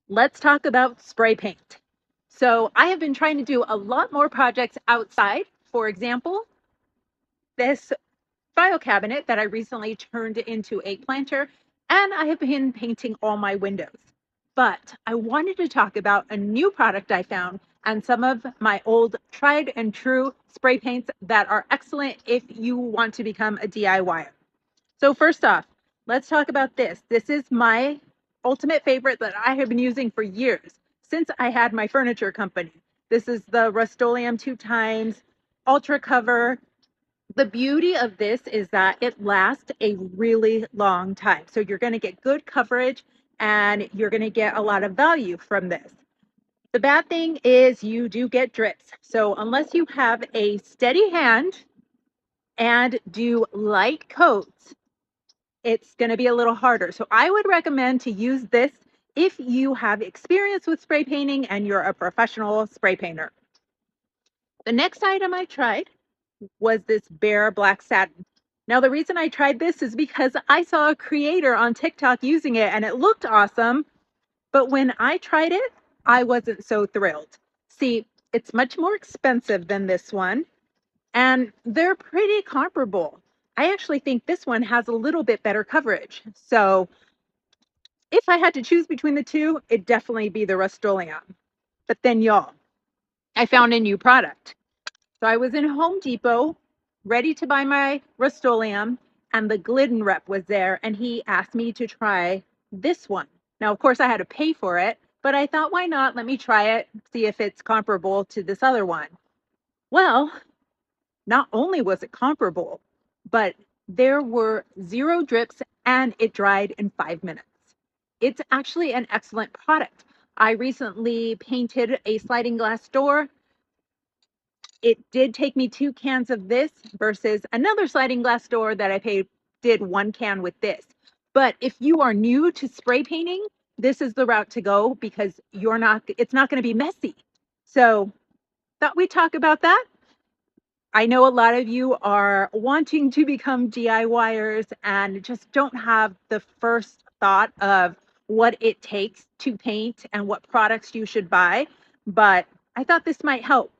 Let's talk about spray paint. So I have been trying to do a lot more projects outside. For example, this file cabinet that I recently turned into a planter, and I have been painting all my windows. But I wanted to talk about a new product I found and some of my old tried and true spray paints that are excellent if you want to become a DIYer. So first off, let's talk about this. This is my ultimate favorite that I have been using for years since I had my furniture company. This is the Rust-Oleum 2 times Ultra Cover. The beauty of this is that it lasts a really long time. So you're going to get good coverage and you're going to get a lot of value from this. The bad thing is you do get drips. So unless you have a steady hand and do light coats, it's going to be a little harder. So I would recommend to use this if you have experience with spray painting and you're a professional spray painter. The next item I tried was this bare black satin. Now, the reason I tried this is because I saw a creator on TikTok using it and it looked awesome. But when I tried it, I wasn't so thrilled. See, it's much more expensive than this one, and they're pretty comparable. I actually think this one has a little bit better coverage. So if I had to choose between the two, it'd definitely be the Rust-Oleum. But then, y'all, I found a new product. So I was in Home Depot, ready to buy my Rust-Oleum, and the Glidden rep was there, and he asked me to try this one. Now, of course, I had to pay for it, but I thought, why not? Let me try it, see if it's comparable to this other one. Well, not only was it comparable, but there were 0 drips and it dried in 5 minutes. It's actually an excellent product. I recently painted a sliding glass door. It did take me 2 cans of this versus another sliding glass door that did 1 can with this. But if you are new to spray painting, this is the route to go because it's not going to be messy. So thought we'd talk about that. I know a lot of you are wanting to become DIYers and just don't have the first thought of what it takes to paint and what products you should buy, but I thought this might help.